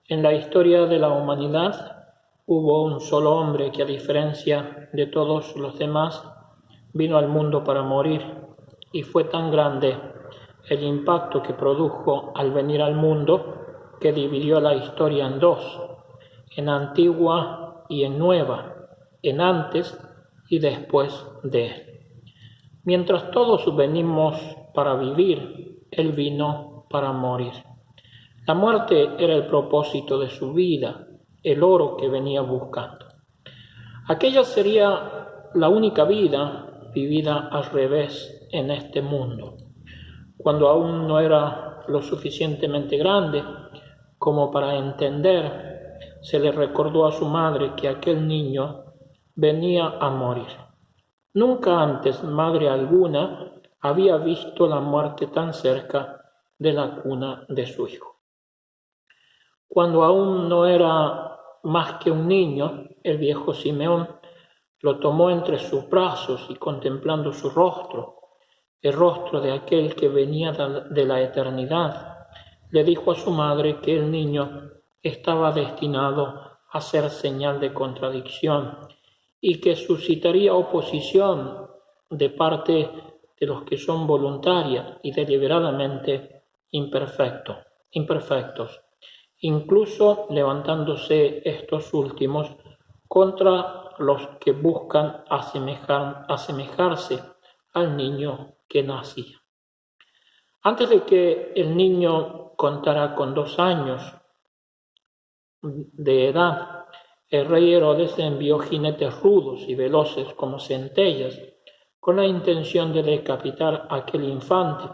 En la historia de la humanidad hubo un solo hombre que, a diferencia de todos los demás, vino al mundo para morir, y fue tan grande el impacto que produjo al venir al mundo que dividió la historia en dos, en antigua y en nueva, en antes y después de él. Mientras todos venimos para vivir, él vino para morir. La muerte era el propósito de su vida, el oro que venía buscando. Aquella sería la única vida vivida al revés en este mundo. Cuando aún no era lo suficientemente grande como para entender, se le recordó a su madre que aquel niño venía a morir. Nunca antes madre alguna había visto la muerte tan cerca de la cuna de su hijo. Cuando aún no era más que un niño, el viejo Simeón lo tomó entre sus brazos y, contemplando su rostro, el rostro de aquel que venía de la eternidad, le dijo a su madre que el niño estaba destinado a ser señal de contradicción y que suscitaría oposición de parte de los que son voluntarias y deliberadamente imperfectos, incluso levantándose estos últimos contra los que buscan asemejarse al niño que nacía. Antes de que el niño contara con 2 años de edad, el rey Herodes envió jinetes rudos y veloces como centellas con la intención de decapitar a aquel infante,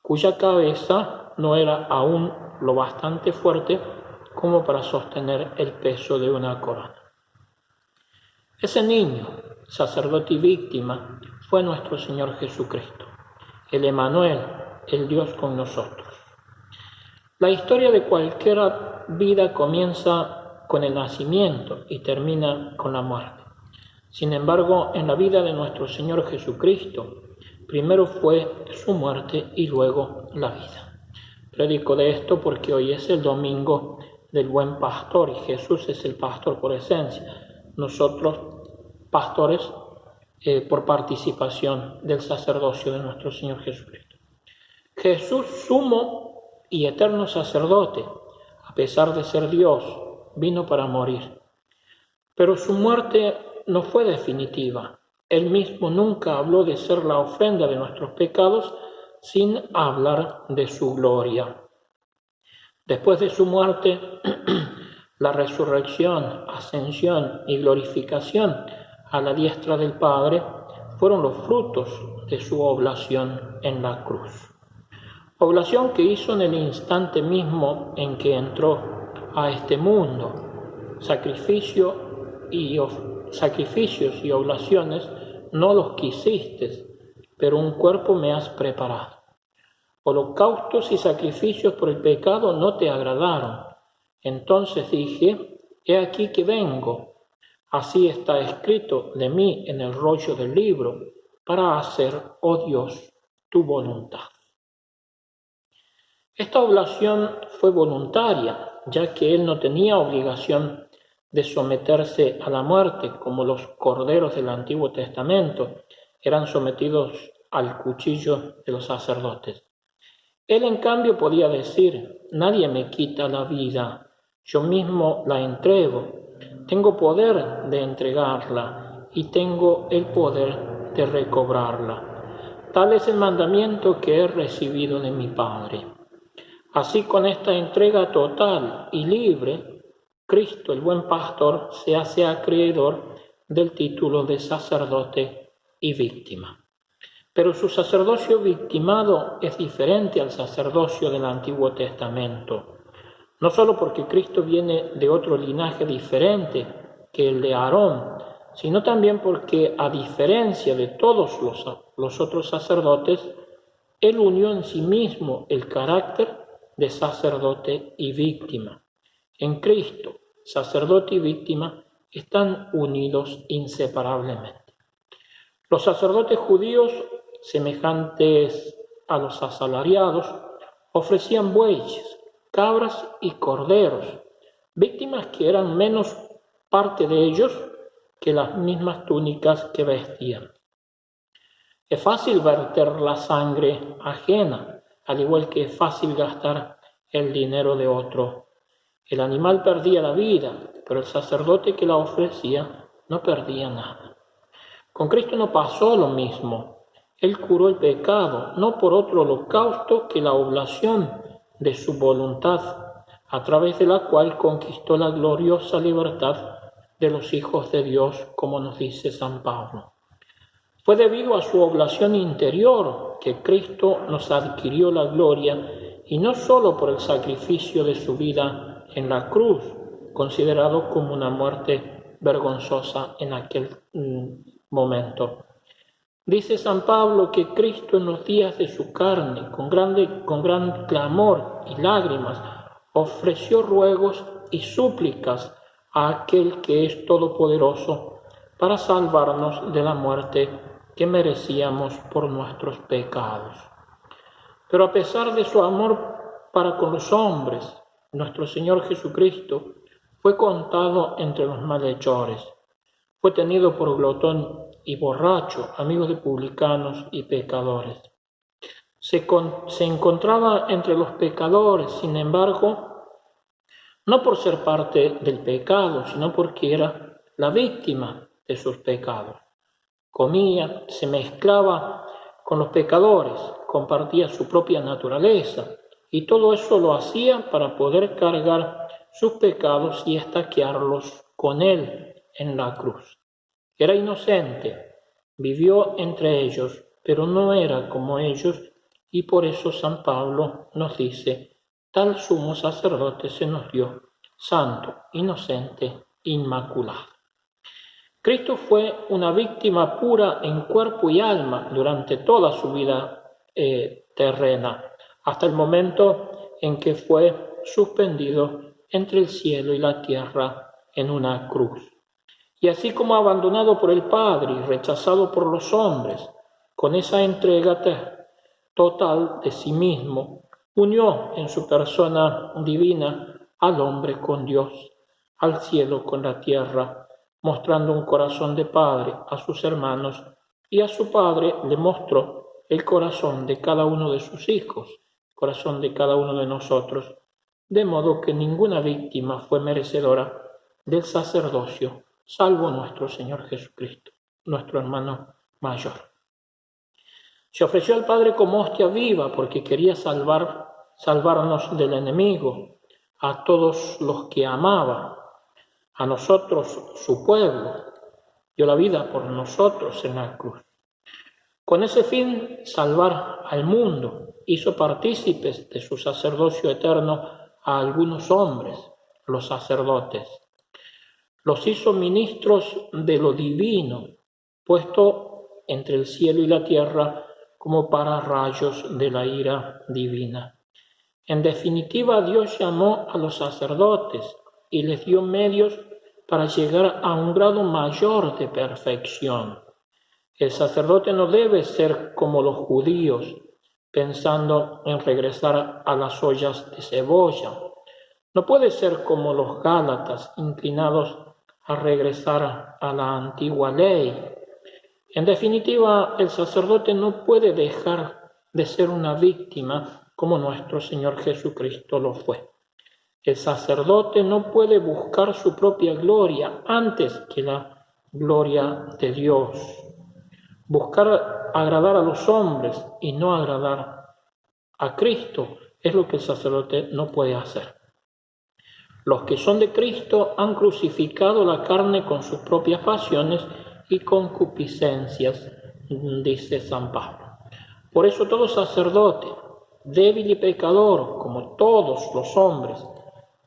cuya cabeza no era aún lo bastante fuerte como para sostener el peso de una corona. Ese niño, sacerdote y víctima, fue nuestro Señor Jesucristo, el Emmanuel, el Dios con nosotros. La historia de cualquier vida comienza con el nacimiento y termina con la muerte. Sin embargo, en la vida de nuestro Señor Jesucristo, primero fue su muerte y luego la vida. Predico de esto porque hoy es el domingo del buen pastor y Jesús es el pastor por esencia. Nosotros, pastores, por participación del sacerdocio de nuestro Señor Jesucristo. Jesús, sumo y eterno sacerdote, a pesar de ser Dios, vino para morir. Pero su muerte no fue definitiva. Él mismo nunca habló de ser la ofrenda de nuestros pecados sin hablar de su gloria. Después de su muerte, la resurrección, ascensión y glorificación a la diestra del Padre fueron los frutos de su oblación en la cruz. Oblación que hizo en el instante mismo en que entró a este mundo. Sacrificios y oblaciones no los quisiste, pero un cuerpo me has preparado. Holocaustos y sacrificios por el pecado no te agradaron. Entonces dije, he aquí que vengo. Así está escrito de mí en el rollo del libro, para hacer, oh Dios, tu voluntad. Esta oblación fue voluntaria, ya que él no tenía obligación de someterse a la muerte como los corderos del Antiguo Testamento eran sometidos al cuchillo de los sacerdotes. Él, en cambio, podía decir, nadie me quita la vida, yo mismo la entrego, tengo poder de entregarla y tengo el poder de recobrarla. Tal es el mandamiento que he recibido de mi Padre. Así, con esta entrega total y libre, Cristo, el buen pastor, se hace acreedor del título de sacerdote y víctima. Pero su sacerdocio victimado es diferente al sacerdocio del Antiguo Testamento, no solo porque Cristo viene de otro linaje diferente que el de Aarón, sino también porque, a diferencia de todos los otros sacerdotes, él unió en sí mismo el carácter de sacerdote y víctima. En Cristo, sacerdote y víctima están unidos inseparablemente. Los sacerdotes judíos, semejantes a los asalariados, ofrecían bueyes, cabras y corderos, víctimas que eran menos parte de ellos que las mismas túnicas que vestían. Es fácil verter la sangre ajena, al igual que es fácil gastar el dinero de otro. El animal perdía la vida, pero el sacerdote que la ofrecía no perdía nada. Con Cristo no pasó lo mismo. Él curó el pecado, no por otro holocausto que la oblación de su voluntad, a través de la cual conquistó la gloriosa libertad de los hijos de Dios, como nos dice San Pablo. Fue debido a su oblación interior que Cristo nos adquirió la gloria, y no solo por el sacrificio de su vida en la cruz, considerado como una muerte vergonzosa en aquel momento. Dice San Pablo que Cristo en los días de su carne, con gran clamor y lágrimas, ofreció ruegos y súplicas a aquel que es todopoderoso para salvarnos de la muerte que merecíamos por nuestros pecados. Pero a pesar de su amor para con los hombres, nuestro Señor Jesucristo fue contado entre los malhechores. Fue tenido por glotón y borracho, amigo de publicanos y pecadores. Se encontraba entre los pecadores, sin embargo, no por ser parte del pecado, sino porque era la víctima de sus pecados. Comía, se mezclaba con los pecadores, compartía su propia naturaleza, y todo eso lo hacía para poder cargar sus pecados y estaquearlos con él en la cruz. Era inocente, vivió entre ellos, pero no era como ellos, y por eso San Pablo nos dice: tal sumo sacerdote se nos dio, santo, inocente, inmaculado. Cristo fue una víctima pura en cuerpo y alma durante toda su vida terrena, hasta el momento en que fue suspendido entre el cielo y la tierra en una cruz. Y así como abandonado por el Padre y rechazado por los hombres, con esa entrega total de sí mismo, unió en su persona divina al hombre con Dios, al cielo con la tierra, mostrando un corazón de padre a sus hermanos, y a su Padre le mostró el corazón de cada uno de sus hijos, corazón de cada uno de nosotros, de modo que ninguna víctima fue merecedora del sacerdocio, salvo nuestro Señor Jesucristo, nuestro hermano mayor. Se ofreció al Padre como hostia viva porque quería salvarnos del enemigo, a todos los que amaba, a nosotros, su pueblo, dio la vida por nosotros en la cruz. Con ese fin, salvar al mundo, hizo partícipes de su sacerdocio eterno a algunos hombres, los sacerdotes. Los hizo ministros de lo divino, puesto entre el cielo y la tierra como pararrayos de la ira divina. En definitiva, Dios llamó a los sacerdotes y les dio medios para llegar a un grado mayor de perfección. El sacerdote no debe ser como los judíos, pensando en regresar a las ollas de cebolla. No puede ser como los gálatas, inclinados a regresar a la antigua ley. En definitiva, el sacerdote no puede dejar de ser una víctima como nuestro Señor Jesucristo lo fue. El sacerdote no puede buscar su propia gloria antes que la gloria de Dios. Buscar agradar a los hombres y no agradar a Cristo es lo que el sacerdote no puede hacer. Los que son de Cristo han crucificado la carne con sus propias pasiones y concupiscencias, dice San Pablo. Por eso todo sacerdote, débil y pecador, como todos los hombres,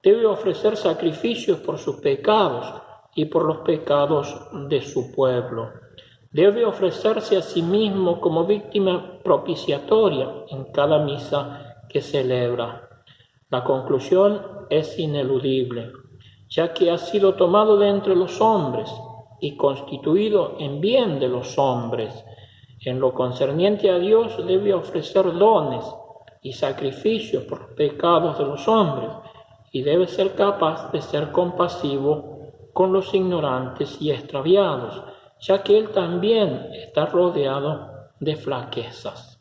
debe ofrecer sacrificios por sus pecados y por los pecados de su pueblo. Debe ofrecerse a sí mismo como víctima propiciatoria en cada misa que celebra. La conclusión es ineludible, ya que ha sido tomado de entre los hombres y constituido en bien de los hombres. En lo concerniente a Dios debe ofrecer dones y sacrificios por los pecados de los hombres y debe ser capaz de ser compasivo con los ignorantes y extraviados, ya que él también está rodeado de flaquezas.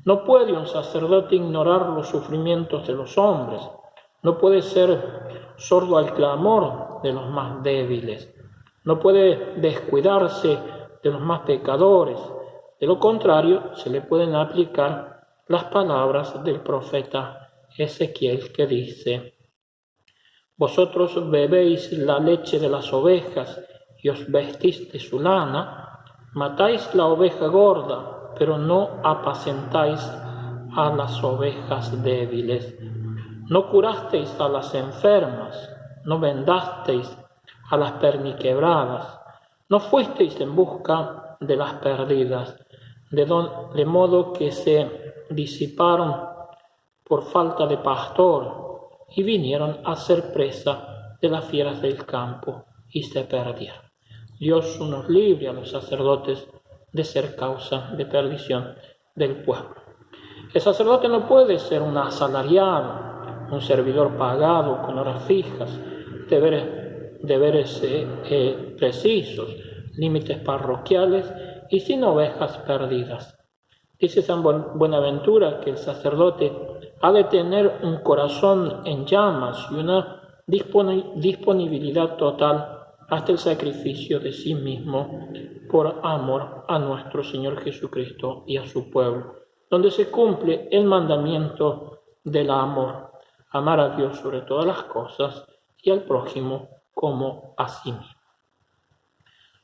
No puede un sacerdote ignorar los sufrimientos de los hombres, no puede ser sordo al clamor de los más débiles, no puede descuidarse de los más pecadores. De lo contrario, se le pueden aplicar las palabras del profeta Ezequiel que dice: vosotros bebéis la leche de las ovejas y os vestís de su lana, matáis la oveja gorda, pero no apacentáis a las ovejas débiles. No curasteis a las enfermas, no vendasteis a las perniquebradas, no fuisteis en busca de las perdidas, de modo que se disiparon por falta de pastor y vinieron a ser presa de las fieras del campo y se perdieron. Dios nos libre a los sacerdotes de ser causa de perdición del pueblo. El sacerdote no puede ser un asalariado, un servidor pagado con horas fijas, deberes precisos, límites parroquiales y sin ovejas perdidas. Dice San Buenaventura que el sacerdote ha de tener un corazón en llamas y una disponibilidad total hasta el sacrificio de sí mismo por amor a nuestro Señor Jesucristo y a su pueblo, donde se cumple el mandamiento del amor, amar a Dios sobre todas las cosas y al prójimo como a sí mismo.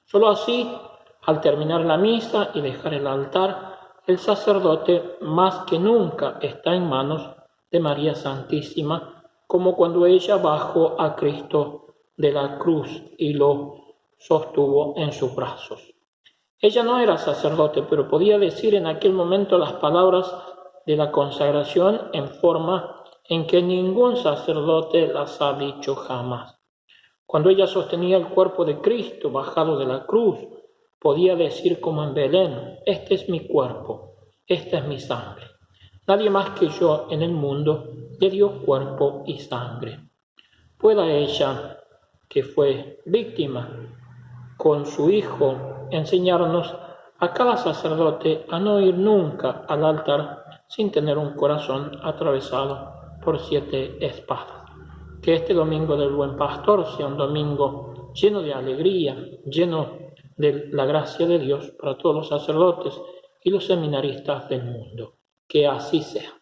Solo así, al terminar la misa y dejar el altar, el sacerdote más que nunca está en manos de María Santísima, como cuando ella bajó a Cristo de la cruz y lo sostuvo en sus brazos. Ella no era sacerdote, pero podía decir en aquel momento las palabras de la consagración en forma en que ningún sacerdote las ha dicho jamás. Cuando ella sostenía el cuerpo de Cristo bajado de la cruz, podía decir como en Belén: este es mi cuerpo, esta es mi sangre. Nadie más que yo en el mundo le dio cuerpo y sangre. Pueda ella, que fue víctima con su Hijo, enseñarnos a cada sacerdote a no ir nunca al altar sin tener un corazón atravesado por 7 espadas. Que este domingo del Buen Pastor sea un domingo lleno de alegría, lleno de la gracia de Dios para todos los sacerdotes y los seminaristas del mundo. Que así sea.